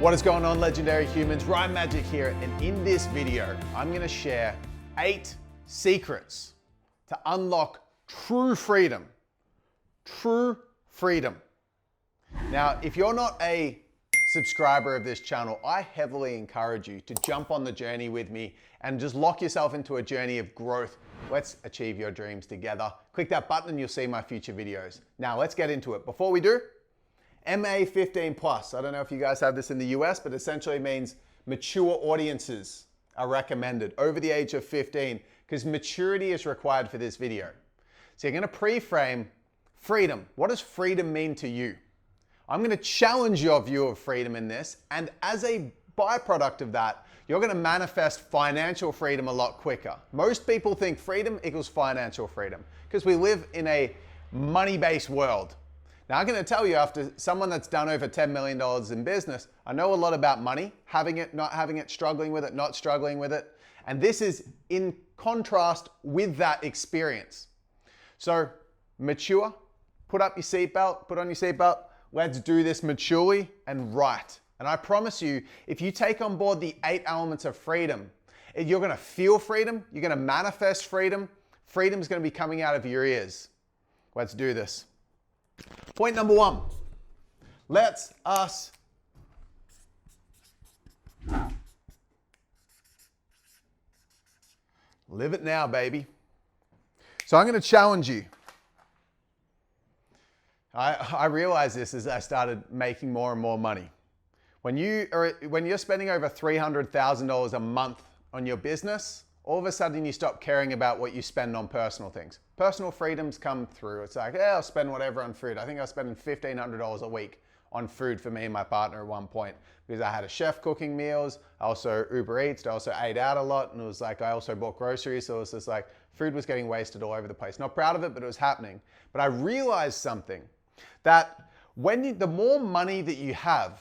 What is going on, legendary humans? Ryan Magic here, and in this video, I'm going to share 8 secrets to unlock true freedom. True freedom. Now, if you're not a subscriber of this channel, I heavily encourage you to jump on the journey with me and just lock yourself into a journey of growth. Let's achieve your dreams together. Click that button and you'll see my future videos. Now, let's get into it. Before we do, MA 15 plus. I don't know if you guys have this in the US, but essentially means mature audiences are recommended over the age of 15 because maturity is required for this video. So you're going to pre-frame freedom. What does freedom mean to you? I'm going to challenge your view of freedom in this, and as a byproduct of that, you're going to manifest financial freedom a lot quicker. Most people think freedom equals financial freedom because we live in a money-based world. Now, I'm going to tell you, after someone that's done over $10 million in business, I know a lot about money, having it, not having it, struggling with it, not struggling with it. And this is in contrast with that experience. So mature, put up your seatbelt, put on your seatbelt. Let's do this maturely and right. And I promise you, if you take on board the 8 elements of freedom, you're going to feel freedom, you're going to manifest freedom. Freedom is going to be coming out of your ears. Let's do this. Point number 1, let us live it now, baby. So I'm going to challenge you. I realized this as I started making more and more money. When you're spending over $300,000 a month on your business, all of a sudden you stop caring about what you spend on personal things. Personal freedoms come through. It's like, yeah, I'll spend whatever on food. I think I was spending $1,500 a week on food for me and my partner at one point because I had a chef cooking meals. I also Uber Eats. I also ate out a lot, and it was like I also bought groceries. So it was just like food was getting wasted all over the place. Not proud of it, but it was happening. But I realized something, that the more money that you have,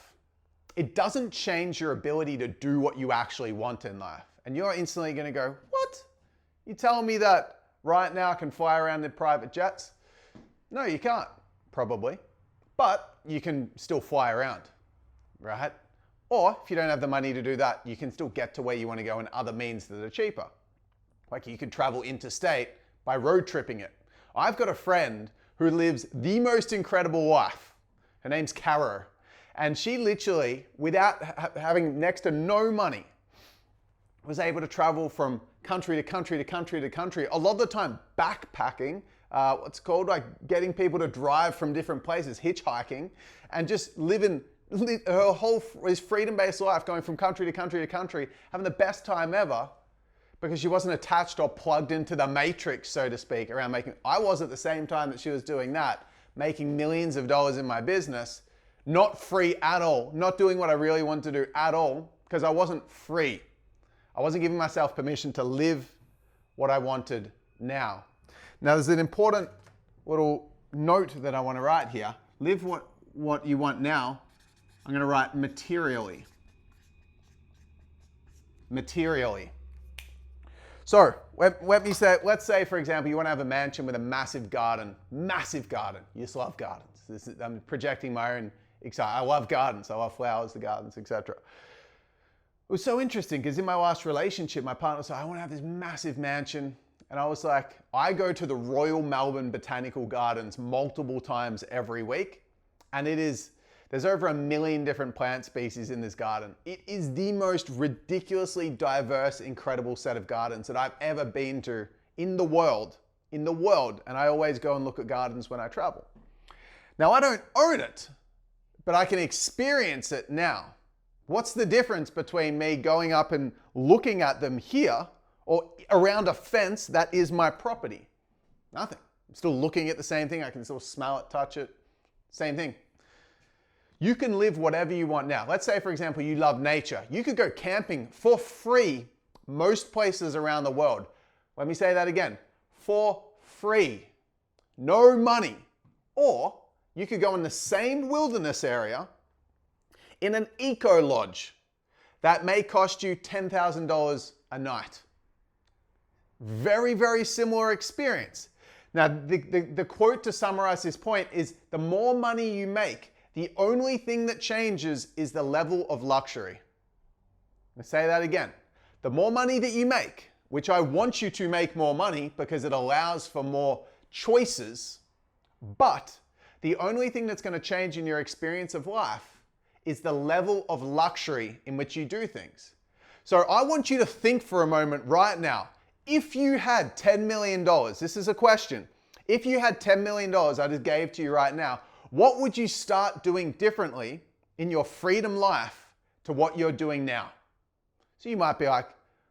it doesn't change your ability to do what you actually want in life. And you're instantly going to go, what? You telling me that right now I can fly around in private jets? No, you can't, probably. But you can still fly around, right? Or if you don't have the money to do that, you can still get to where you want to go in other means that are cheaper. Like you could travel interstate by road tripping it. I've got a friend who lives the most incredible life. Her name's Caro. And she literally, without having next to no money, was able to travel from country to country to country to country, a lot of the time backpacking, what's called like getting people to drive from different places, hitchhiking, and just living her whole freedom-based life, going from country to country to country, having the best time ever because she wasn't attached or plugged into the matrix, so to speak, around making. I was at the same time that she was doing that, making millions of dollars in my business, not free at all, not doing what I really wanted to do at all because I wasn't free. I wasn't giving myself permission to live what I wanted now. Now, there's an important little note that I want to write here. Live what you want now. I'm going to write materially. Materially. So, let's say, for example, you want to have a mansion with a massive garden. Massive garden. You just love gardens. I'm projecting my own excitement. I love gardens. I love flowers, the gardens, etc. It was so interesting because in my last relationship, my partner was like, I want to have this massive mansion. And I was like, I go to the Royal Melbourne Botanical Gardens multiple times every week. And there's over 1 million different plant species in this garden. It is the most ridiculously diverse, incredible set of gardens that I've ever been to in the world. And I always go and look at gardens when I travel. Now, I don't own it, but I can experience it now. What's the difference between me going up and looking at them here or around a fence that is my property? Nothing. I'm still looking at the same thing. I can still smell it, touch it. Same thing. You can live whatever you want now. Let's say, for example, you love nature. You could go camping for free most places around the world. Let me say that again. For free. No money. Or you could go in the same wilderness area in an eco lodge that may cost you $10,000 a night. Very, very similar experience. Now, the quote to summarize this point is the more money you make, The only thing that changes is the level of luxury. I'll say that again. The more money that you make, which I want you to make more money because it allows for more choices, but the only thing that's going to change in your experience of life is the level of luxury in which you do things. So I want you to think for a moment right now, if you had $10 million, this is a question, if you had $10 million I just gave to you right now, what would you start doing differently in your freedom life to what you're doing now? So you might be like,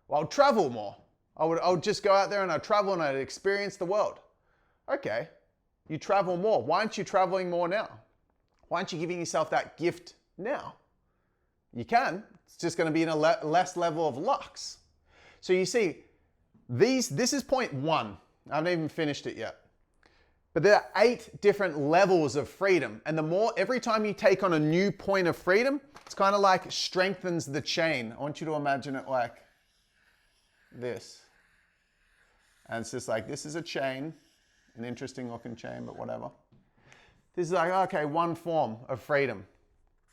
well, I'll travel more. I would just go out there and I'd travel and I'd experience the world. Okay, you travel more. Why aren't you traveling more now? Why aren't you giving yourself that gift now? You can. It's just going to be in a less level of lux. So you see, this is point one. I haven't even finished it yet. But there are 8 different levels of freedom. And every time you take on a new point of freedom, it's kind of like strengthens the chain. I want you to imagine it like this. And it's just like, this is a chain, an interesting looking chain, but whatever. This is like, okay, one form of freedom.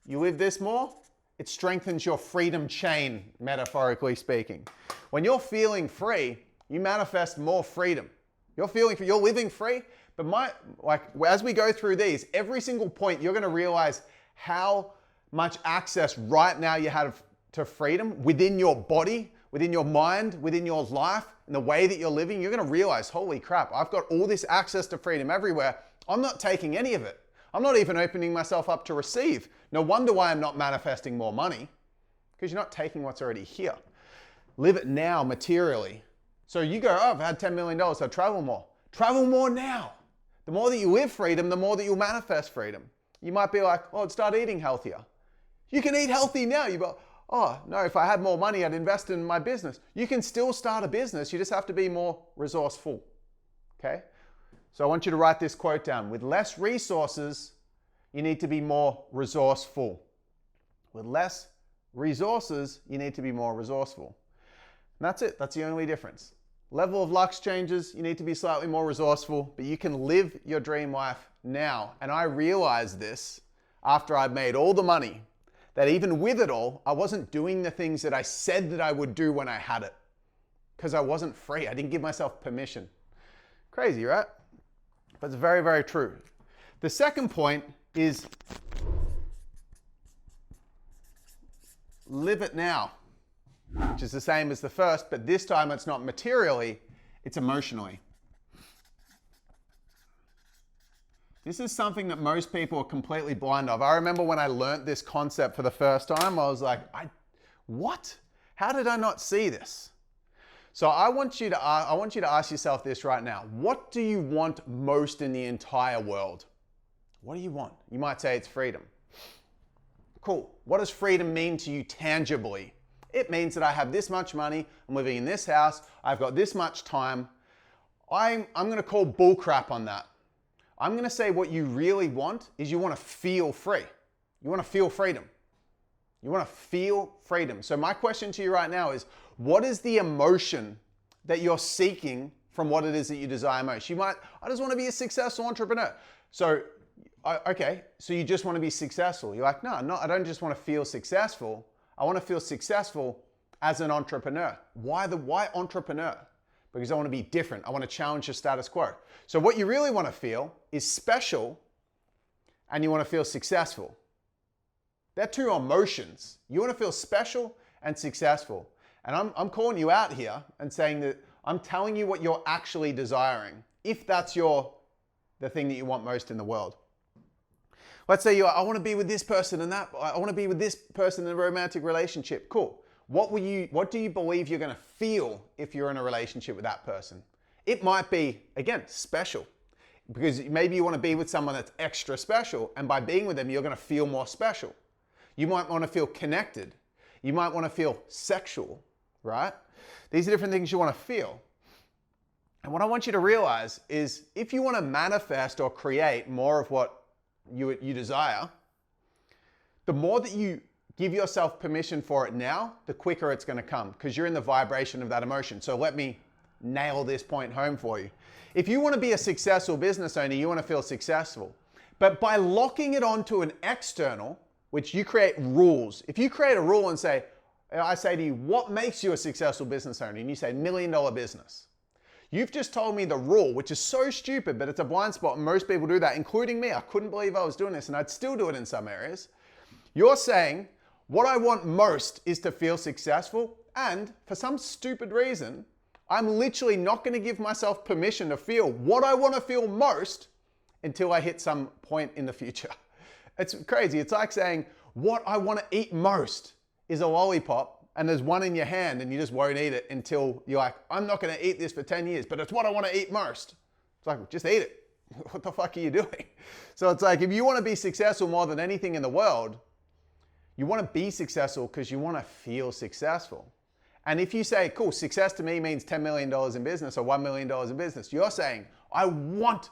You live this more, it strengthens your freedom chain, metaphorically speaking. When you're feeling free, you manifest more freedom. You're living free, but as we go through these, every single point, you're going to realize how much access right now you have to freedom within your body, within your mind, within your life, and the way that you're living. You're going to realize, holy crap, I've got all this access to freedom everywhere. I'm not taking any of it. I'm not even opening myself up to receive. No wonder why I'm not manifesting more money, because you're not taking what's already here. Live it now materially. So you go, oh, I've had $10 million, so travel more. Travel more now. The more that you live freedom, the more that you'll manifest freedom. You might be like, oh, start eating healthier. You can eat healthy now. You go, oh, no, if I had more money, I'd invest in my business. You can still start a business. You just have to be more resourceful. Okay? So I want you to write this quote down. With less resources, you need to be more resourceful. With less resources, you need to be more resourceful. And that's it. That's the only difference. Level of lux changes. You need to be slightly more resourceful, but you can live your dream life now. And I realized this after I'd made all the money, that even with it all, I wasn't doing the things that I said that I would do when I had it, because I wasn't free. I didn't give myself permission. Crazy, right? But it's very, very true. The second point is live it now, which is the same as the first, but this time it's not materially, it's emotionally. This is something that most people are completely blind of. I remember when I learned this concept for the first time, I was like, what? How did I not see this? So I want you to ask yourself this right now. What do you want most in the entire world? What do you want? You might say it's freedom. Cool. What does freedom mean to you tangibly? It means that I have this much money, I'm living in this house, I've got this much time. I'm going to call bull crap on that. I'm going to say what you really want is you want to feel free. You want to feel freedom. You want to feel freedom. So my question to you right now is, what is the emotion that you're seeking from what it is that you desire most? You might, I just want to be a successful entrepreneur. So, okay, so you just want to be successful. You're like, no, I don't just want to feel successful. I want to feel successful as an entrepreneur. Why entrepreneur? Because I want to be different. I want to challenge the status quo. So what you really want to feel is special, and you want to feel successful. They're two emotions. You want to feel special and successful. And I'm calling you out here and saying that I'm telling you what you're actually desiring, if that's the thing that you want most in the world. Let's say I want to be with this person and that, I want to be with this person in a romantic relationship. Cool. What do you believe you're going to feel if you're in a relationship with that person? It might be, again, special. Because maybe you want to be with someone that's extra special, and by being with them, you're going to feel more special. You might want to feel connected. You might want to feel sexual, right? These are different things you want to feel. And what I want you to realize is if you want to manifest or create more of what you desire, the more that you give yourself permission for it now, the quicker it's going to come, because you're in the vibration of that emotion. So let me nail this point home for you. If you want to be a successful business owner, you want to feel successful. But by locking it onto an external, which you create rules. If you create a rule and say, I say to you, what makes you a successful business owner? And you say, $1 million business. You've just told me the rule, which is so stupid, but it's a blind spot. And most people do that, including me. I couldn't believe I was doing this, and I'd still do it in some areas. You're saying, what I want most is to feel successful. And for some stupid reason, I'm literally not going to give myself permission to feel what I want to feel most until I hit some point in the future. It's crazy. It's like saying, what I want to eat most is a lollipop, and there's one in your hand and you just won't eat it until you're like, I'm not going to eat this for 10 years, but it's what I want to eat most. It's like, just eat it. What the fuck are you doing? So it's like, if you want to be successful more than anything in the world, you want to be successful because you want to feel successful. And if you say, cool, success to me means $10 million in business or $1 million in business, you're saying, I want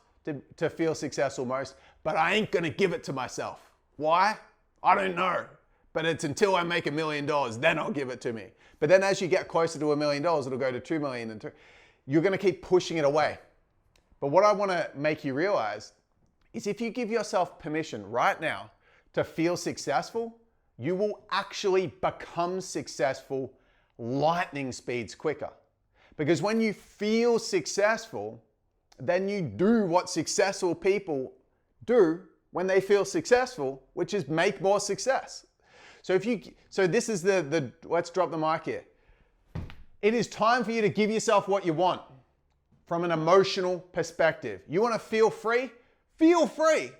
to feel successful most, but I ain't going to give it to myself. Why? I don't know. But it's until I make $1 million, then I'll give it to me. But then as you get closer to $1 million, it'll go to 2 million. And you're going to keep pushing it away. But what I want to make you realize is if you give yourself permission right now to feel successful, you will actually become successful lightning speeds quicker. Because when you feel successful, then you do what successful people do when they feel successful, which is make more success. So this is the let's drop the mic here. It is time for you to give yourself what you want from an emotional perspective. You want to feel free? Feel free.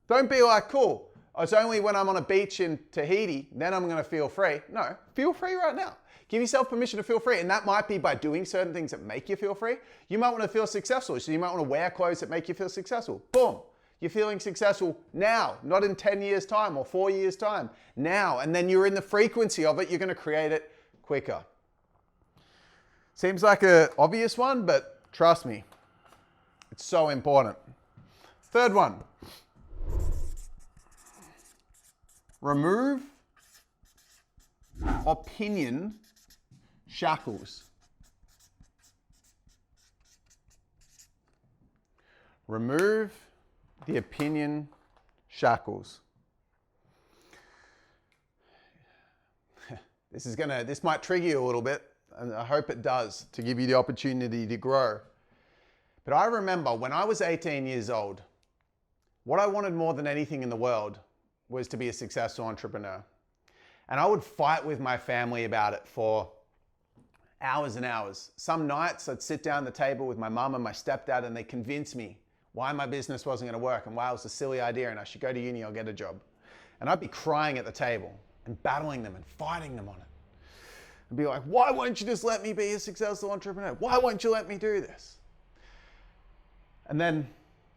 Don't be like, cool, it's only when I'm on a beach in Tahiti, then I'm going to feel free. No, feel free right now. Give yourself permission to feel free. And that might be by doing certain things that make you feel free. You might want to feel successful. So you might want to wear clothes that make you feel successful. Boom. You're feeling successful now, not in 10 years time or 4 years time, now. And then you're in the frequency of it. You're going to create it quicker. Seems like an obvious one, but trust me, it's so important. Third one, remove opinion shackles. Remove the opinion shackles. This might trigger you a little bit, and I hope it does, to give you the opportunity to grow. But I remember when I was 18 years old, what I wanted more than anything in the world was to be a successful entrepreneur. And I would fight with my family about it for hours and hours. Some nights I'd sit down at the table with my mum and my stepdad, and they convinced me why my business wasn't going to work and why it was a silly idea and I should go to uni or get a job. And I'd be crying at the table and battling them and fighting them on it. I'd be like, why won't you just let me be a successful entrepreneur? Why won't you let me do this? And then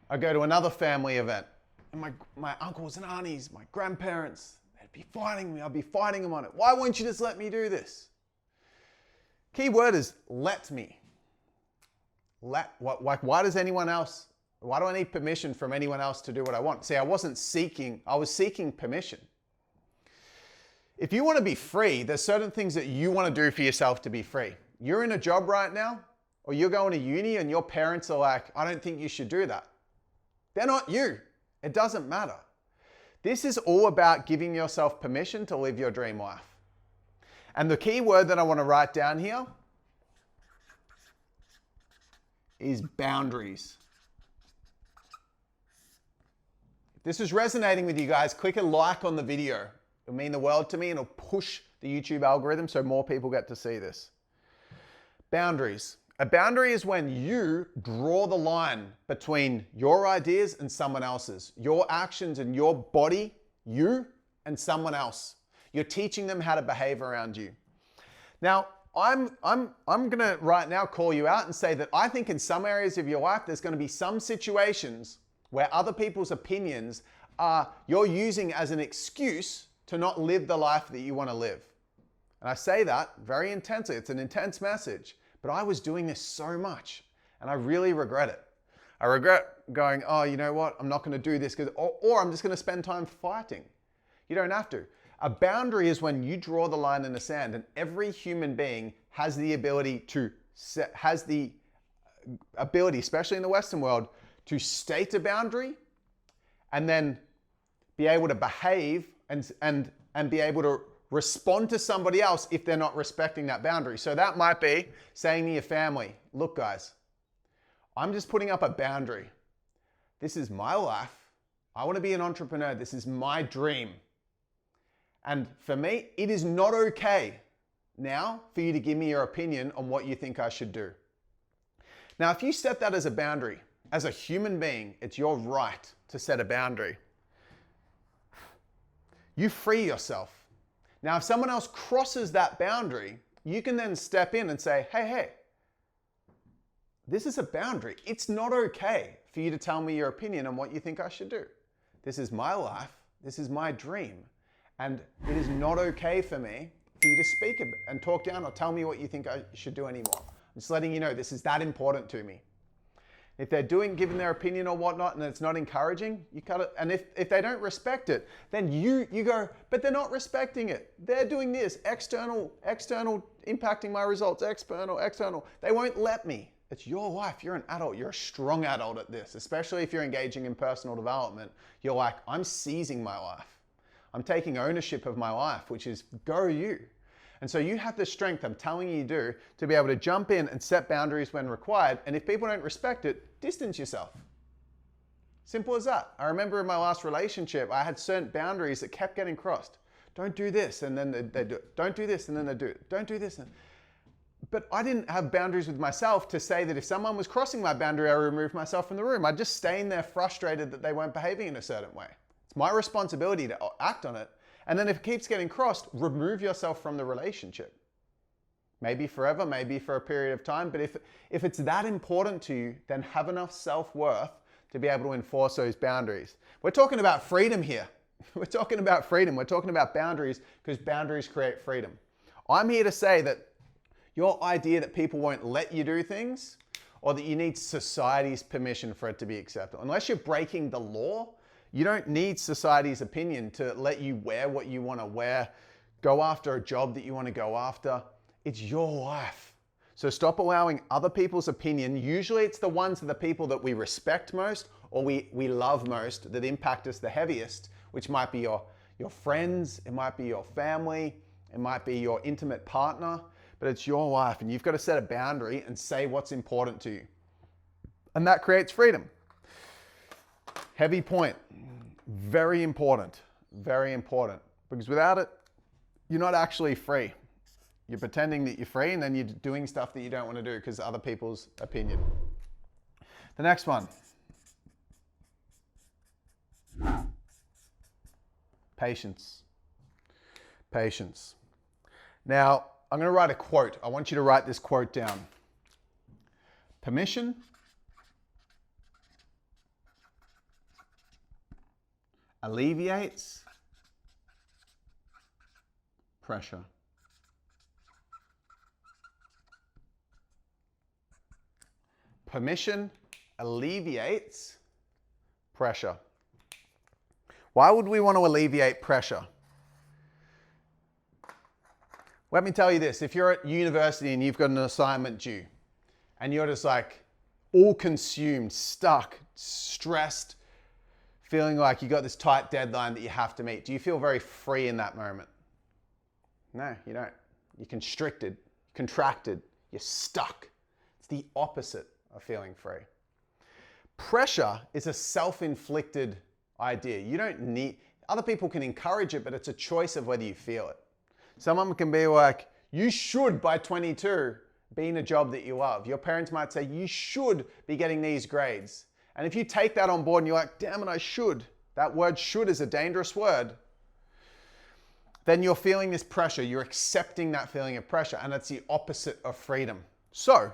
I go to another family event, and my uncles and aunties, my grandparents, they'd be fighting me. I'd be fighting them on it. Why won't you just let me do this? Key word is let me. Why does anyone else, why do I need permission from anyone else to do what I want? See, I was seeking permission. If you want to be free, there's certain things that you want to do for yourself to be free. You're in a job right now, or you're going to uni and your parents are like, I don't think you should do that. They're not you. It doesn't matter. This is all about giving yourself permission to live your dream life. And the key word that I want to write down here is boundaries. If this is resonating with you guys, click a like on the video. It'll mean the world to me, and it'll push the YouTube algorithm so more people get to see this. Boundaries. A boundary is when you draw the line between your ideas and someone else's, your actions and your body, you and someone else. You're teaching them how to behave around you. Now, I'm gonna right now call you out and say that I think in some areas of your life, there's gonna be some situations where other people's opinions you're using as an excuse to not live the life that you wanna live. And I say that very intensely. It's an intense message. But I was doing this so much, and I really regret it. I regret going, oh, you know what? I'm not going to do this, or I'm just going to spend time fighting. You don't have to. A boundary is when you draw the line in the sand, and every human being has the ability, especially in the Western world, to state a boundary and then be able to behave and be able to respond to somebody else if they're not respecting that boundary. So that might be saying to your family, look guys, I'm just putting up a boundary. This is my life. I want to be an entrepreneur. This is my dream. And for me, it is not okay now for you to give me your opinion on what you think I should do. Now, if you set that as a boundary, as a human being, it's your right to set a boundary. You free yourself. Now, if someone else crosses that boundary, you can then step in and say, hey, this is a boundary. It's not okay for you to tell me your opinion on what you think I should do. This is my life. This is my dream. And it is not okay for me for you to speak and talk down or tell me what you think I should do anymore. I'm just letting you know this is that important to me. If they're giving their opinion or whatnot and it's not encouraging, you cut it. And if they don't respect it, then you go, but they're not respecting it. They're doing this, external impacting my results, external. They won't let me. It's your life. You're an adult. You're a strong adult at this, especially if you're engaging in personal development. You're like, I'm seizing my life. I'm taking ownership of my life, which is go you. And so you have the strength, I'm telling you do, to be able to jump in and set boundaries when required. And if people don't respect it, distance yourself. Simple as that. I remember in my last relationship, I had certain boundaries that kept getting crossed. Don't do this, and then they do it. Don't do this, and then they do it. Don't do this. But I didn't have boundaries with myself to say that if someone was crossing my boundary, I removed myself from the room. I'd just stay in there frustrated that they weren't behaving in a certain way. It's my responsibility to act on it. And then if it keeps getting crossed, remove yourself from the relationship. Maybe forever, maybe for a period of time. But if it's that important to you, then have enough self-worth to be able to enforce those boundaries. We're talking about freedom here. We're talking about freedom. We're talking about boundaries because boundaries create freedom. I'm here to say that your idea that people won't let you do things or that you need society's permission for it to be acceptable, unless you're breaking the law, you don't need society's opinion to let you wear what you want to wear, go after a job that you want to go after. It's your life. So stop allowing other people's opinion. Usually it's the ones of the people that we respect most or we love most that impact us the heaviest, which might be your friends, it might be your family, it might be your intimate partner, but it's your life and you've got to set a boundary and say what's important to you. And that creates freedom. Heavy point, very important, because without it, you're not actually free. You're pretending that you're free and then you're doing stuff that you don't want to do because of other people's opinion. The next one, patience. Now, I'm going to write a quote. I want you to write this quote down. Permission alleviates pressure. Permission alleviates pressure. Why would we want to alleviate pressure? Let me tell you this. If you're at university and you've got an assignment due and you're just like all consumed, stuck, stressed, feeling like you got this tight deadline that you have to meet, do you feel very free in that moment? No, you don't. You're constricted, contracted, you're stuck. It's the opposite of feeling free. Pressure is a self-inflicted idea. You don't need, other people can encourage it, but it's a choice of whether you feel it. Someone can be like, you should by 22 be in a job that you love. Your parents might say, you should be getting these grades. And if you take that on board and you're like, damn it, I should. That word should is a dangerous word. Then you're feeling this pressure. You're accepting that feeling of pressure. And it's the opposite of freedom. So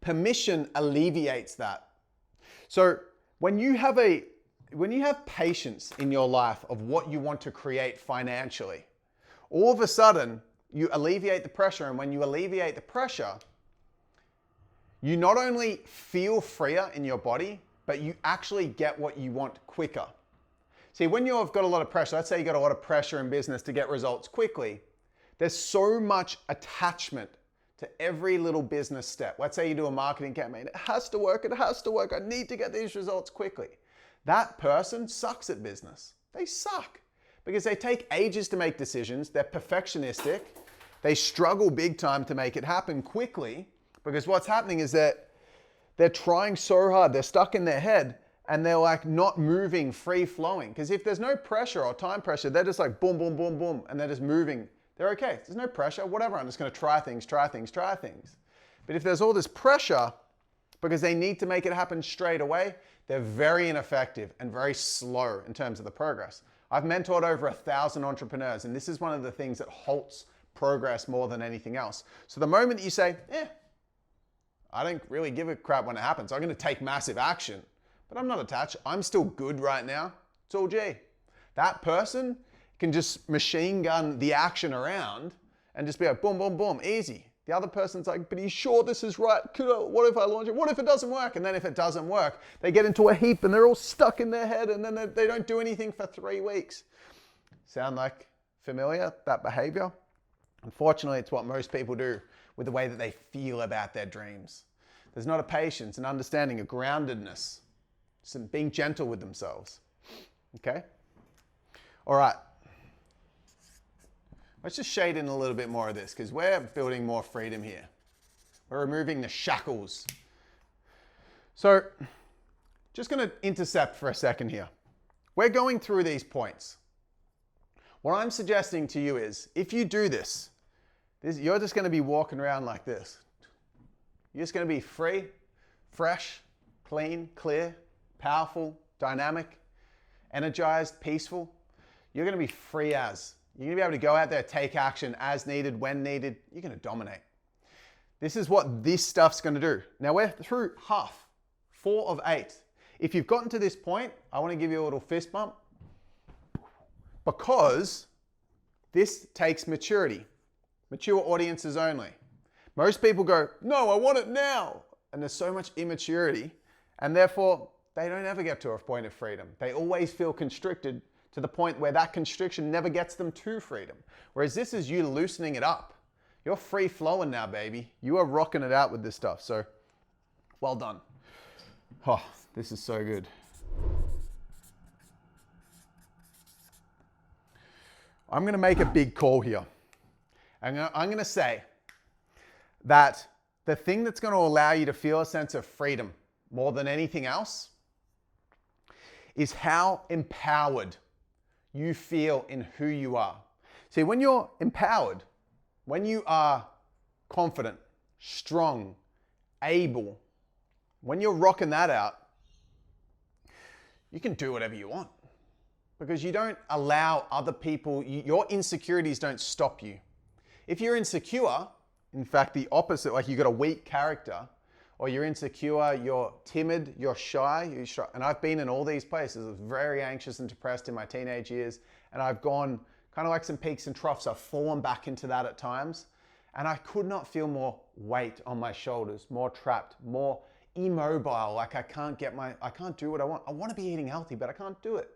permission alleviates that. So when you have patience in your life of what you want to create financially, all of a sudden you alleviate the pressure. And when you alleviate the pressure, you not only feel freer in your body, but you actually get what you want quicker. See, when you've got a lot of pressure, let's say you got a lot of pressure in business to get results quickly, there's so much attachment to every little business step. Let's say you do a marketing campaign. It has to work. I need to get these results quickly. That person sucks at business. They suck because they take ages to make decisions. They're perfectionistic. They struggle big time to make it happen quickly because what's happening is that they're trying so hard. They're stuck in their head and they're like not moving, free flowing. Because if there's no pressure or time pressure, they're just like boom, boom, boom, boom, and they're just moving. They're okay. There's no pressure, whatever. I'm just going to try things. But if there's all this pressure because they need to make it happen straight away, they're very ineffective and very slow in terms of the progress. I've mentored over 1,000 entrepreneurs, and this is one of the things that halts progress more than anything else. So the moment that you say, I don't really give a crap when it happens. I'm going to take massive action, but I'm not attached. I'm still good right now. It's all G. That person can just machine gun the action around and just be like, boom, boom, boom, easy. The other person's like, but are you sure this is right? What if I launch it? What if it doesn't work? And then if it doesn't work, they get into a heap and they're all stuck in their head and then they don't do anything for 3 weeks. Sound like familiar, that behavior? Unfortunately, it's what most people do with the way that they feel about their dreams. There's not a patience, an understanding, a groundedness, some being gentle with themselves. Okay? All right. Let's just shade in a little bit more of this because we're building more freedom here. We're removing the shackles. So, just going to intercept for a second here. We're going through these points. What I'm suggesting to you is, if you do this, you're just going to be walking around like this. You're just going to be free, fresh, clean, clear, powerful, dynamic, energized, peaceful. You're going to be free as. You're going to be able to go out there, take action as needed, when needed. You're going to dominate. This is what this stuff's going to do. Now we're through half, 4 of 8. If you've gotten to this point, I want to give you a little fist bump because this takes maturity. Mature audiences only. Most people go, no, I want it now. And there's so much immaturity and therefore they don't ever get to a point of freedom. They always feel constricted to the point where that constriction never gets them to freedom. Whereas this is you loosening it up. You're free flowing now, baby. You are rocking it out with this stuff. So well done. Oh, this is so good. I'm going to make a big call here. I'm going to say that the thing that's going to allow you to feel a sense of freedom more than anything else is how empowered you feel in who you are. See, when you're empowered, when you are confident, strong, able, when you're rocking that out, you can do whatever you want because you don't allow other people, your insecurities don't stop you. If you're insecure, in fact, the opposite, like you got a weak character, or you're insecure, you're timid, you're shy, and I've been in all these places. I was very anxious and depressed in my teenage years, and I've gone kind of like some peaks and troughs. I've fallen back into that at times, and I could not feel more weight on my shoulders, more trapped, more immobile, like I can't do what I want. I want to be eating healthy, but I can't do it.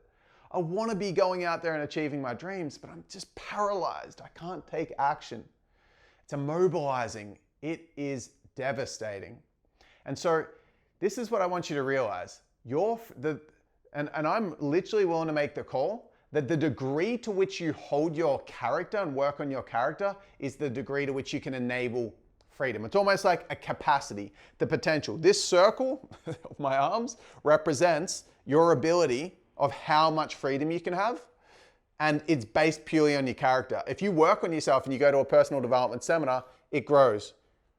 I want to be going out there and achieving my dreams, but I'm just paralyzed. I can't take action. It's immobilizing. It is devastating. And so this is what I want you to realize. And I'm literally willing to make the call that the degree to which you hold your character and work on your character is the degree to which you can enable freedom. It's almost like a capacity, the potential. This circle of my arms represents your ability of how much freedom you can have. And it's based purely on your character. If you work on yourself and you go to a personal development seminar, it grows.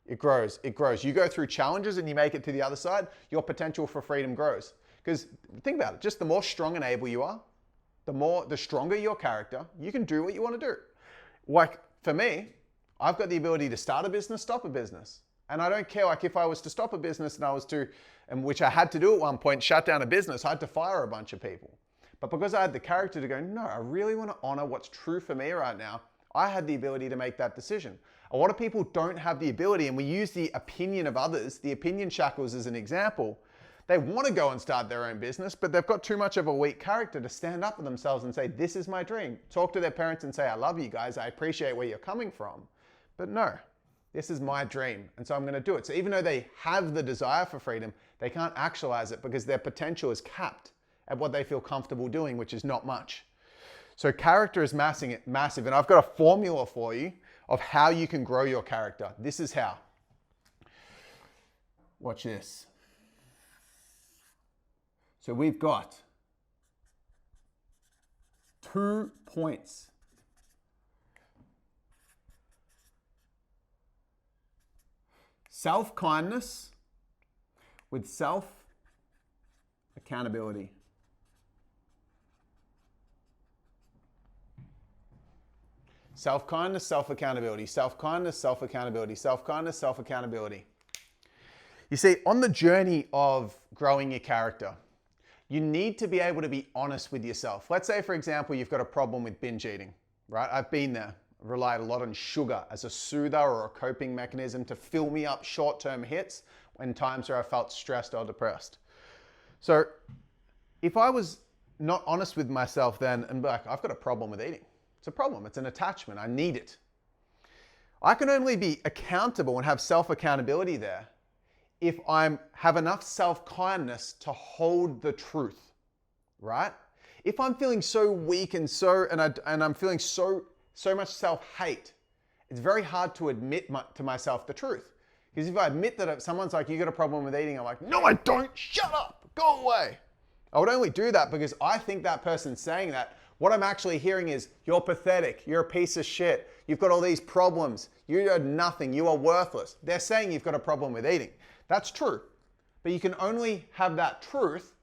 It grows, it grows. You go through challenges and you make it to the other side, your potential for freedom grows. Because think about it, just the more strong and able you are, the stronger your character, you can do what you want to do. Like for me, I've got the ability to start a business, stop a business. And I don't care, like if I was to stop a business and which I had to do at one point, shut down a business, I had to fire a bunch of people. But because I had the character to go, no, I really want to honor what's true for me right now, I had the ability to make that decision. A lot of people don't have the ability, and we use the opinion of others, the opinion shackles as an example. They want to go and start their own business, but they've got too much of a weak character to stand up for themselves and say, this is my dream. Talk to their parents and say, I love you guys, I appreciate where you're coming from. But no, this is my dream, and so I'm going to do it. So even though they have the desire for freedom, they can't actualize it because their potential is capped at what they feel comfortable doing, which is not much. So character is massive, and I've got a formula for you of how you can grow your character. This is how. Watch this. So we've got 2 points. Self-kindness with self-accountability. Self-kindness, self-accountability, self-kindness, self-accountability, self-kindness, self-accountability. You see, on the journey of growing your character, you need to be able to be honest with yourself. Let's say, for example, you've got a problem with binge eating, right? I've been there. I've relied a lot on sugar as a soother or a coping mechanism to fill me up short-term hits when times where I felt stressed or depressed. So if I was not honest with myself then and be like, I've got a problem with eating. It's a problem. It's an attachment. I need it. I can only be accountable and have self-accountability there if I have enough self-kindness to hold the truth, right? If I'm feeling so weak and I'm feeling so much self-hate, it's very hard to admit to myself the truth. Because if I admit that if someone's like, you got a problem with eating, I'm like, no, I don't. Shut up. Go away. I would only do that because I think that person's saying that. What I'm actually hearing is, you're pathetic, you're a piece of shit, you've got all these problems, you are nothing, you are worthless. They're saying you've got a problem with eating. That's true. But you can only have that truth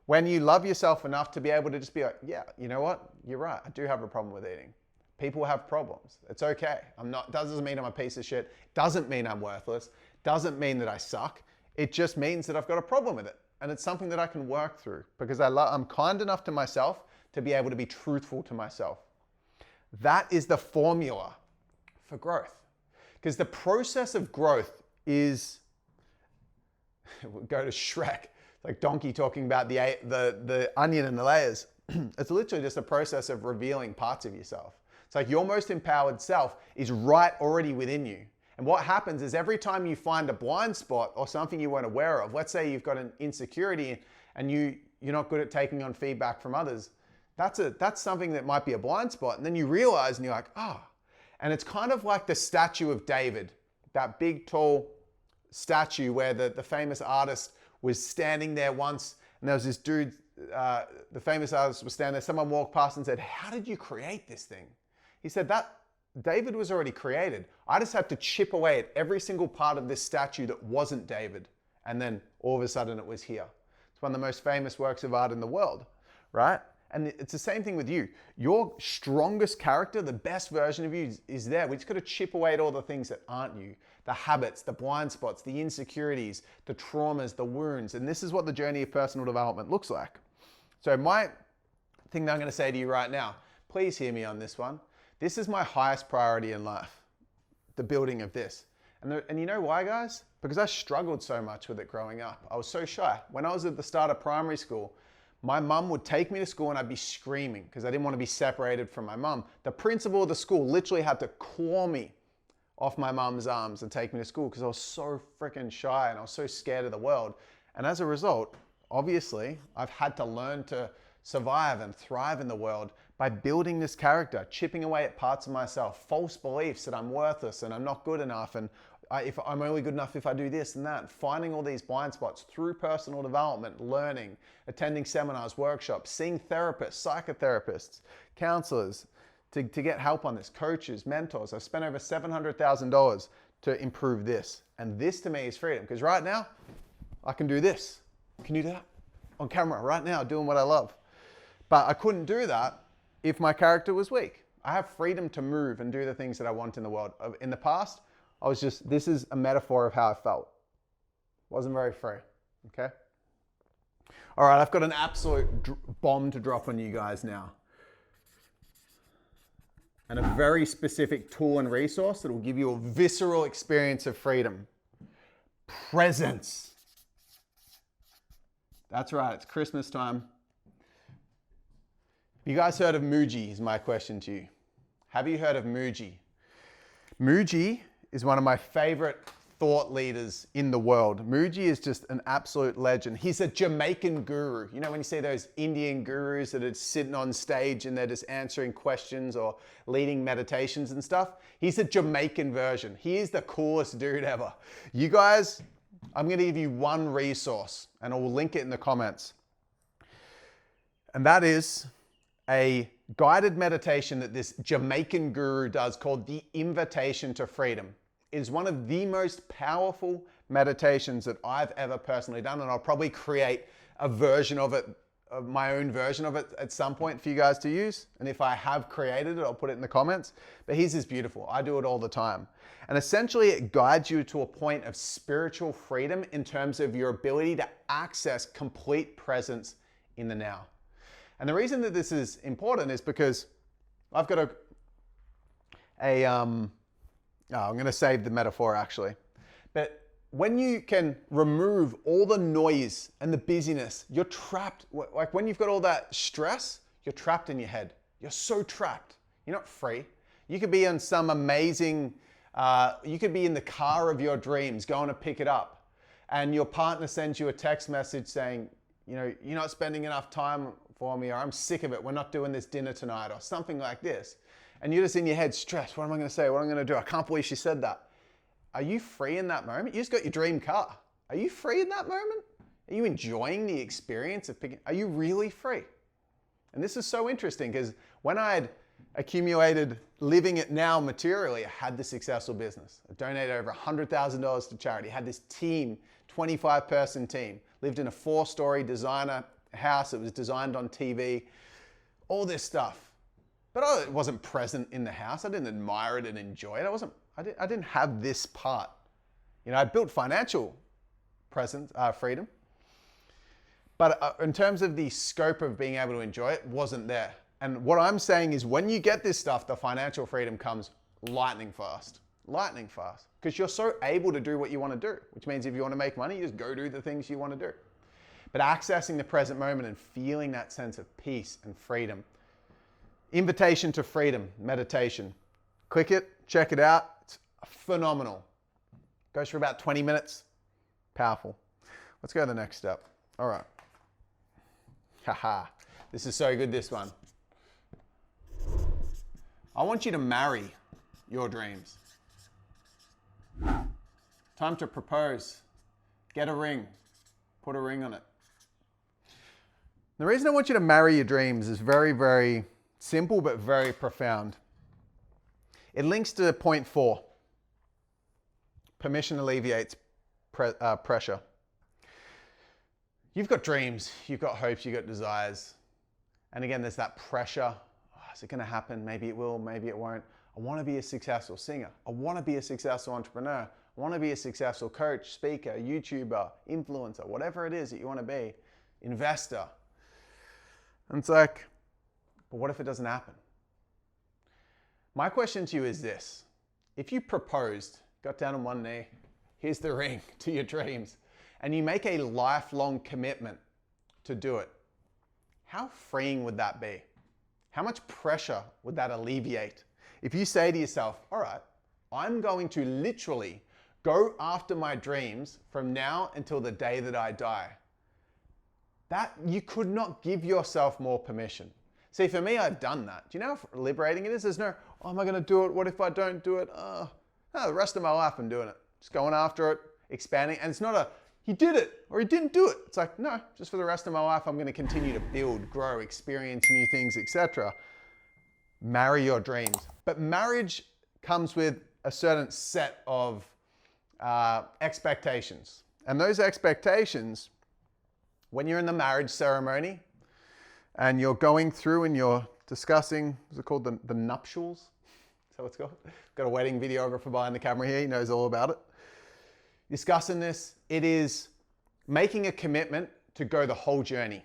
when you love yourself enough to be able to just be like, yeah, you know what? You're right, I do have a problem with eating. People have problems. It's okay. Doesn't mean I'm a piece of shit, doesn't mean I'm worthless, doesn't mean that I suck. It just means that I've got a problem with it. And it's something that I can work through because I'm kind enough to myself to be able to be truthful to myself. That is the formula for growth. Because the process of growth is, we'll go to Shrek, it's like Donkey talking about the onion and the layers. It's literally just a process of revealing parts of yourself. It's like your most empowered self is right already within you. And what happens is every time you find a blind spot or something you weren't aware of, let's say you've got an insecurity and you're not good at taking on feedback from others, that's something that might be a blind spot. And then you realize and you're like, ah. Oh. And it's kind of like the statue of David, that big, tall statue where the famous artist was standing there once. And there was this dude, the famous artist was standing there. Someone walked past and said, how did you create this thing? He said, that David was already created. I just had to chip away at every single part of this statue that wasn't David. And then all of a sudden it was here. It's one of the most famous works of art in the world, right? And it's the same thing with you. Your strongest character, the best version of you is there. We just got to chip away at all the things that aren't you. The habits, the blind spots, the insecurities, the traumas, the wounds. And this is what the journey of personal development looks like. So my thing that I'm going to say to you right now, please hear me on this one. This is my highest priority in life, the building of this. And you know why, guys? Because I struggled so much with it growing up. I was so shy. When I was at the start of primary school, my mum would take me to school and I'd be screaming because I didn't want to be separated from my mum. The principal of the school literally had to claw me off my mum's arms and take me to school because I was so freaking shy and I was so scared of the world. And as a result, obviously, I've had to learn to survive and thrive in the world by building this character, chipping away at parts of myself, false beliefs that I'm worthless and I'm not good enough and if I'm only good enough if I do this and that, finding all these blind spots through personal development, learning, attending seminars, workshops, seeing therapists, psychotherapists, counselors to get help on this, coaches, mentors. I've spent over $700,000 to improve this. And this to me is freedom because right now I can do this. I can do that on camera right now doing what I love. But I couldn't do that if my character was weak. I have freedom to move and do the things that I want in the world. In the past, this is a metaphor of how I felt. Wasn't very free, okay? All right, I've got an absolute bomb to drop on you guys now. And a very specific tool and resource that will give you a visceral experience of freedom. Presents. That's right, it's Christmas time. Have you guys heard of Muji is my question to you. Have you heard of Muji? Muji is one of my favorite thought leaders in the world. Muji is just an absolute legend. He's a Jamaican guru. You know, when you see those Indian gurus that are sitting on stage and they're just answering questions or leading meditations and stuff, he's a Jamaican version. He is the coolest dude ever. You guys, I'm going to give you one resource and I will link it in the comments. And that is a guided meditation that this Jamaican guru does called the Invitation to Freedom. It is one of the most powerful meditations that I've ever personally done, and I'll probably create a version of it, my own version of it at some point for you guys to use. And if I have created it, I'll put it in the comments. But his is beautiful. I do it all the time. And essentially it guides you to a point of spiritual freedom in terms of your ability to access complete presence in the now. And the reason that this is important is because I've got I'm going to save the metaphor actually. But when you can remove all the noise and the busyness, you're trapped. Like when you've got all that stress, you're trapped in your head. You're so trapped. You're not free. You could be on some amazing, you could be in the car of your dreams going to pick it up. And your partner sends you a text message saying, you know, you're not spending enough time for me, or I'm sick of it. We're not doing this dinner tonight, or something like this. And you're just in your head stressed. What am I going to say? What am I going to do? I can't believe she said that. Are you free in that moment? You just got your dream car. Are you free in that moment? Are you enjoying the experience of picking? Are you really free? And this is so interesting because when I had accumulated living it now materially, I had this successful business. I donated over $100,000 to charity. I had this team, 25-person team, lived in a 4-story designer house. It was designed on TV, all this stuff. But I wasn't present in the house. I didn't admire it and enjoy it. I didn't have this part. You know, I built financial freedom. But in terms of the scope of being able to enjoy it, wasn't there. And what I'm saying is when you get this stuff, the financial freedom comes lightning fast. Lightning fast. Because you're so able to do what you want to do. Which means if you want to make money, you just go do the things you want to do. But accessing the present moment and feeling that sense of peace and freedom. Invitation to Freedom meditation. Click it, check it out. It's phenomenal. Goes for about 20 minutes. Powerful. Let's go to the next step. All right. Haha. This is so good, this one. I want you to marry your dreams. Time to propose. Get a ring. Put a ring on it. The reason I want you to marry your dreams is very, very simple, but very profound. It links to point 4. Permission alleviates pressure. You've got dreams, you've got hopes, you've got desires. And again, there's that pressure. Oh, is it going to happen? Maybe it will, maybe it won't. I want to be a successful singer. I want to be a successful entrepreneur. I want to be a successful coach, speaker, YouTuber, influencer, whatever it is that you want to be, investor. And it's like, but what if it doesn't happen? My question to you is this. If you proposed, got down on one knee, here's the ring to your dreams, and you make a lifelong commitment to do it, how freeing would that be? How much pressure would that alleviate? If you say to yourself, all right, I'm going to literally go after my dreams from now until the day that I die. That you could not give yourself more permission. See, for me, I've done that. Do you know how liberating it is? There's no, oh, am I going to do it? What if I don't do it? No, the rest of my life I'm doing it. Just going after it, expanding. And it's not a, he did it or he didn't do it. It's like, no, just for the rest of my life, I'm going to continue to build, grow, experience new things, etc. Marry your dreams. But marriage comes with a certain set of expectations. And those expectations, when you're in the marriage ceremony and you're going through and you're discussing, what's it called, the nuptials? Is that what it's called? Got a wedding videographer behind the camera here, he knows all about it. Discussing this, it is making a commitment to go the whole journey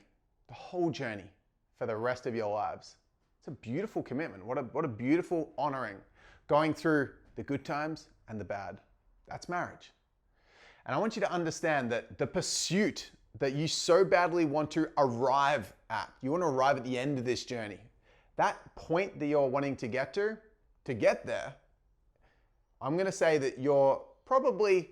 for the rest of your lives. It's a beautiful commitment. What a beautiful honoring. Going through the good times and the bad. That's marriage. And I want you to understand that the pursuit that you so badly want to arrive at, you want to arrive at the end of this journey. That point that you're wanting to get there, I'm going to say that you're probably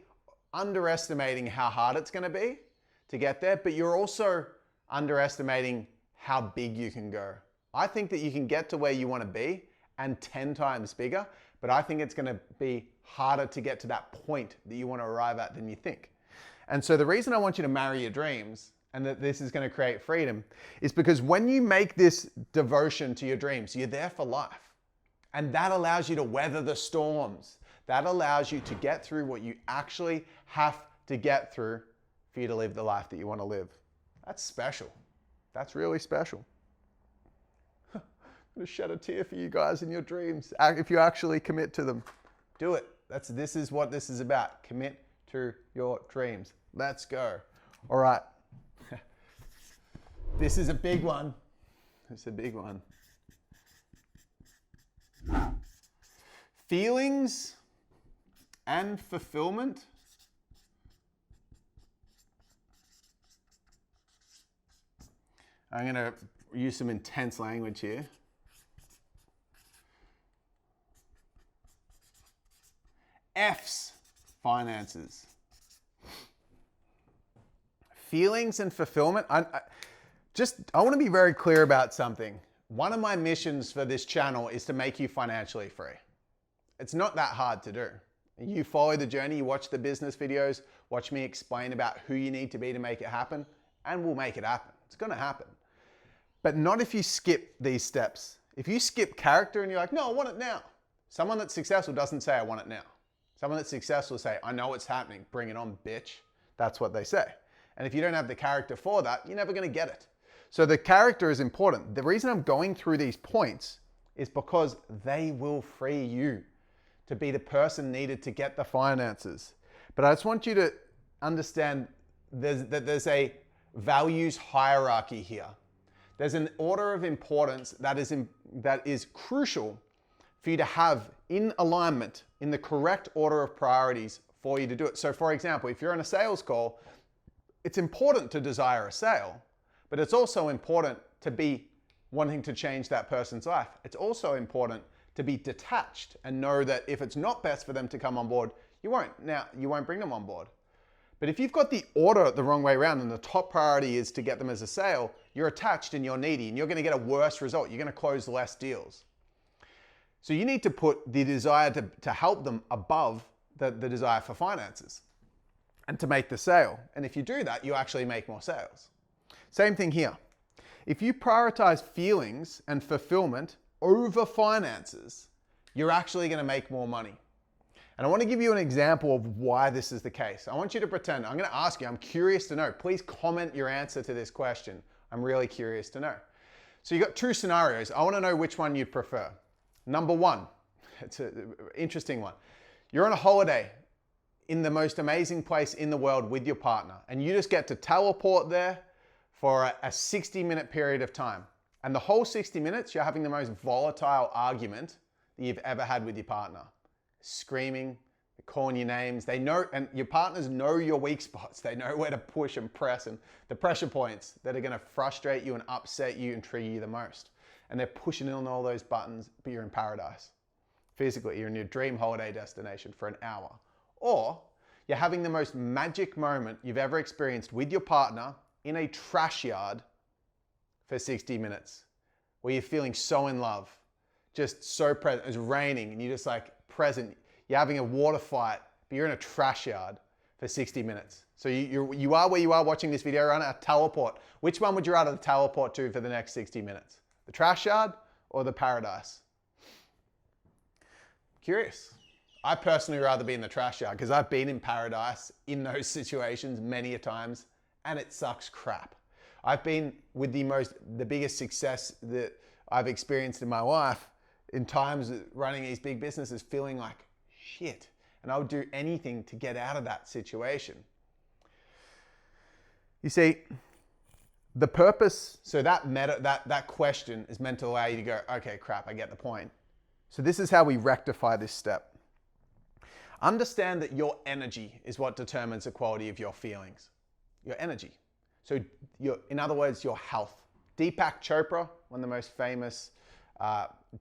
underestimating how hard it's going to be to get there, but you're also underestimating how big you can go. I think that you can get to where you want to be and 10 times bigger, but I think it's going to be harder to get to that point that you want to arrive at than you think. And so the reason I want you to marry your dreams and that this is going to create freedom is because when you make this devotion to your dreams, you're there for life. And that allows you to weather the storms. That allows you to get through what you actually have to get through for you to live the life that you want to live. That's special. That's really special. I'm going to shed a tear for you guys in your dreams if you actually commit to them. Do it. This is what this is about. Commit to your dreams. Let's go. All right. This is a big one. It's a big one. Feelings and fulfillment. I'm going to use some intense language here. F's, finances. Feelings and fulfillment. I want to be very clear about something. One of my missions for this channel is to make you financially free. It's not that hard to do. You follow the journey, you watch the business videos, watch me explain about who you need to be to make it happen, and we'll make it happen. It's going to happen. But not if you skip these steps. If you skip character and you're like, no, I want it now. Someone that's successful doesn't say, I want it now. Someone that's successful will say, I know what's happening. Bring it on, bitch. That's what they say. And if you don't have the character for that, you're never going to get it. So the character is important. The reason I'm going through these points is because they will free you to be the person needed to get the finances. But I just want you to understand that there's a values hierarchy here. There's an order of importance that is crucial for you to have in alignment, in the correct order of priorities for you to do it. So for example, if you're on a sales call, it's important to desire a sale, but it's also important to be wanting to change that person's life. It's also important to be detached and know that if it's not best for them to come on board, you won't bring them on board. But if you've got the order the wrong way around and the top priority is to get them as a sale, you're attached and you're needy and you're going to get a worse result. You're going to close less deals. So you need to put the desire to help them above the desire for finances and to make the sale. And if you do that, you actually make more sales. Same thing here. If you prioritize feelings and fulfillment over finances, you're actually going to make more money. And I want to give you an example of why this is the case. I want you to pretend, I'm going to ask you, I'm curious to know. Please comment your answer to this question. I'm really curious to know. So you got two scenarios. I want to know which one you'd prefer. Number one, it's an interesting one. You're on a holiday in the most amazing place in the world with your partner, and you just get to teleport there for a 60-minute period of time. And the whole 60 minutes, you're having the most volatile argument that you've ever had with your partner. Screaming, calling you names. They know, and your partners know your weak spots. They know where to push and press and the pressure points that are going to frustrate you and upset you and trigger you the most. And they're pushing in on all those buttons, but you're in paradise. Physically, you're in your dream holiday destination for an hour. Or you're having the most magic moment you've ever experienced with your partner in a trash yard for 60 minutes, where you're feeling so in love, just so present. It's raining and you're just like present. You're having a water fight, but you're in a trash yard for 60 minutes. So you are where you are watching this video right now, teleport. Which one would you rather teleport to for the next 60 minutes? The trash yard or the paradise? Curious. I personally rather be in the trash yard because I've been in paradise in those situations many a times and it sucks crap. I've been with the biggest success that I've experienced in my life in times running these big businesses feeling like shit. And I would do anything to get out of that situation. You see, the purpose, so that question is meant to allow you to go, okay, crap, I get the point. So this is how we rectify this step. Understand that your energy is what determines the quality of your feelings. Your energy. So in other words, your health. Deepak Chopra, one of the most famous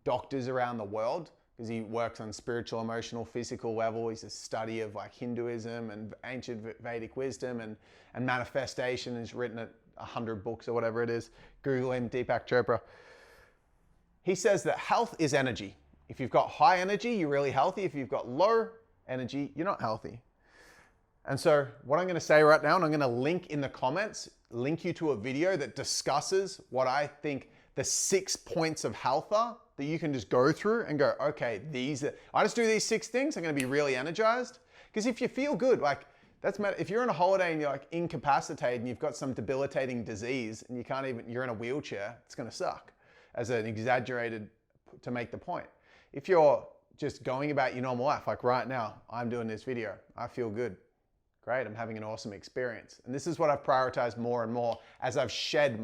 doctors around the world, because he works on spiritual, emotional, physical level. He's a study of like Hinduism and ancient Vedic wisdom and manifestation. He's written 100 books or whatever it is. Google him, Deepak Chopra. He says that health is energy. If you've got high energy, you're really healthy. If you've got low energy, you're not healthy. And so what I'm going to say right now, and I'm going to link in the comments, link you to a video that discusses what I think the 6 points of health are that you can just go through and go, okay, I just do these 6 things, I'm going to be really energized. Because if you feel good, like if you're on a holiday and you're like incapacitated and you've got some debilitating disease and you're in a wheelchair, it's going to suck, as an exaggerated to make the point. If you're just going about your normal life, like right now, I'm doing this video, I feel good. Great, I'm having an awesome experience. And this is what I've prioritized more and more as I've shed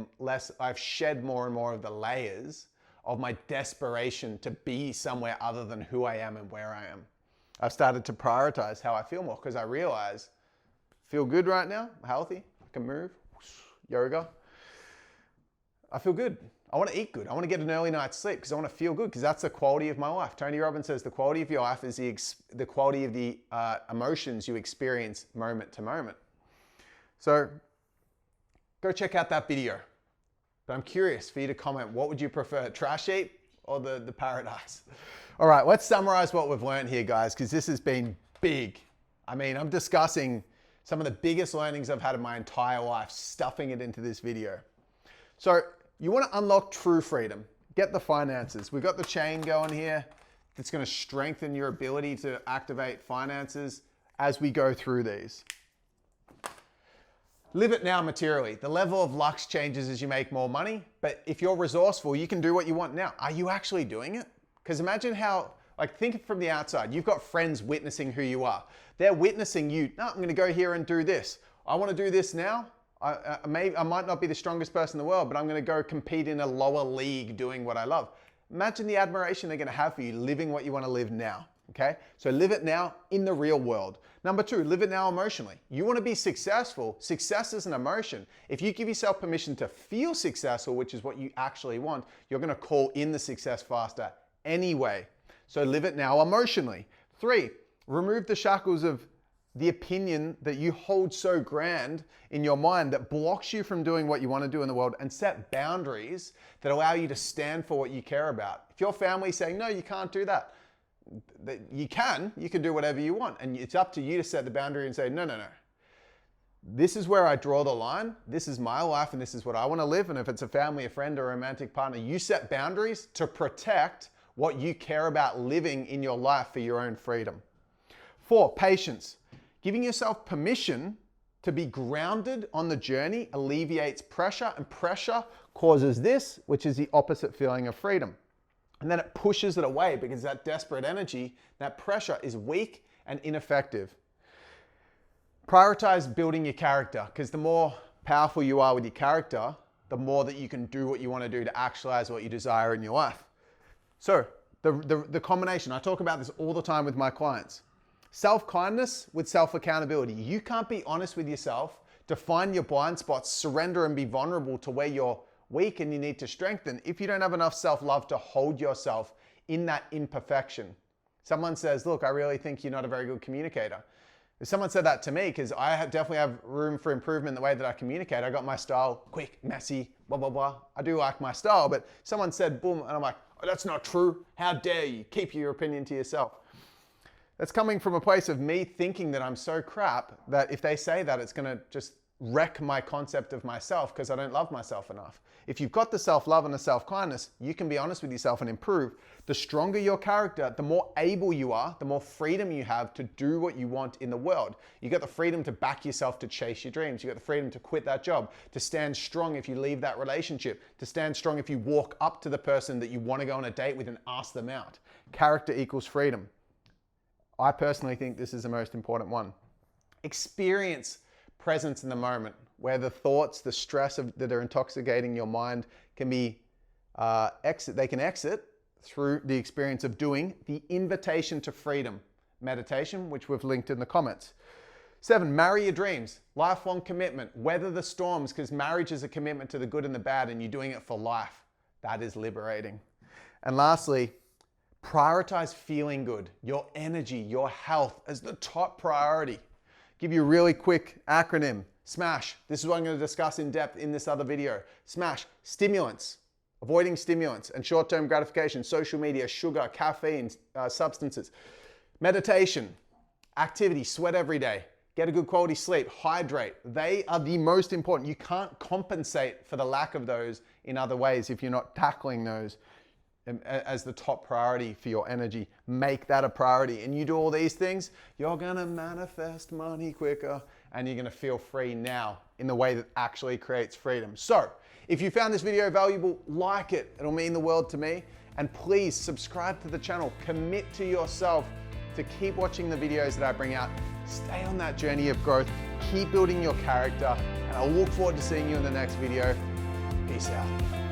more and more of the layers of my desperation to be somewhere other than who I am and where I am. I've started to prioritize how I feel more because I realize, feel good right now, I'm healthy, I can move, yoga. I feel good. I want to eat good. I want to get an early night's sleep because I want to feel good because that's the quality of my life. Tony Robbins says the quality of your life is the quality of the emotions you experience moment to moment. So go check out that video. But I'm curious for you to comment, what would you prefer, trash heap or the paradise? All right, let's summarize what we've learned here, guys, because this has been big. I mean, I'm discussing some of the biggest learnings I've had in my entire life, stuffing it into this video. So you want to unlock true freedom. Get the finances. We've got the chain going here that's going to strengthen your ability to activate finances as we go through these. Live it now materially. The level of lux changes as you make more money, but if you're resourceful, you can do what you want now. Are you actually doing it? Because imagine how, think from the outside. You've got friends witnessing who you are. They're witnessing you. No, I'm going to go here and do this. I want to do this now. I might not be the strongest person in the world, but I'm going to go compete in a lower league doing what I love. Imagine the admiration they're going to have for you living what you want to live now. Okay? So live it now in the real world. Number 2, live it now emotionally. You want to be successful. Success is an emotion. If you give yourself permission to feel successful, which is what you actually want, you're going to call in the success faster anyway. So live it now emotionally. 3, remove the shackles of the opinion that you hold so grand in your mind that blocks you from doing what you want to do in the world, and set boundaries that allow you to stand for what you care about. If your family's saying, no, you can't do that, you can do whatever you want. And it's up to you to set the boundary and say, no. This is where I draw the line. This is my life and this is what I want to live. And if it's a family, a friend, or a romantic partner, you set boundaries to protect what you care about living in your life for your own freedom. 4, patience. Giving yourself permission to be grounded on the journey alleviates pressure, and pressure causes this, which is the opposite feeling of freedom. And then it pushes it away because that desperate energy, that pressure is weak and ineffective. Prioritize building your character, because the more powerful you are with your character, the more that you can do what you want to do to actualize what you desire in your life. So the combination, I talk about this all the time with my clients. Self-kindness with self-accountability. You can't be honest with yourself, define your blind spots, surrender and be vulnerable to where you're weak and you need to strengthen if you don't have enough self-love to hold yourself in that imperfection. Someone says, look, I really think you're not a very good communicator. If someone said that to me, because I definitely have room for improvement in the way that I communicate. I got my style, quick, messy, blah, blah, blah. I do like my style, but someone said, boom, and I'm like, oh, that's not true. How dare you? Keep your opinion to yourself. That's coming from a place of me thinking that I'm so crap that if they say that, it's going to just wreck my concept of myself because I don't love myself enough. If you've got the self-love and the self-kindness, you can be honest with yourself and improve. The stronger your character, the more able you are, the more freedom you have to do what you want in the world. You got the freedom to back yourself to chase your dreams. You got the freedom to quit that job, to stand strong if you leave that relationship, to stand strong if you walk up to the person that you want to go on a date with and ask them out. Character equals freedom. I personally think this is the most important one. Experience presence in the moment, where the thoughts, the stress that are intoxicating your mind can be exit through the experience of doing the invitation to freedom meditation, which we've linked in the comments. 7, marry your dreams, lifelong commitment, weather the storms, because marriage is a commitment to the good and the bad, and you're doing it for life. That is liberating. And lastly, Prioritize feeling good, your energy, your health as the top priority. Give you a really quick acronym. SMASH. This is what I'm going to discuss in depth in this other video. SMASH, stimulants, avoiding stimulants and short-term gratification, social media, sugar, caffeine, substances. Meditation, activity, sweat every day, get a good quality sleep, hydrate. They are the most important. You can't compensate for the lack of those in other ways if you're not tackling those as the top priority for your energy. Make that a priority. And you do all these things, you're gonna manifest money quicker and you're gonna feel free now in the way that actually creates freedom. So, if you found this video valuable, like it. It'll mean the world to me. And please subscribe to the channel. Commit to yourself to keep watching the videos that I bring out. Stay on that journey of growth. Keep building your character. And I look forward to seeing you in the next video. Peace out.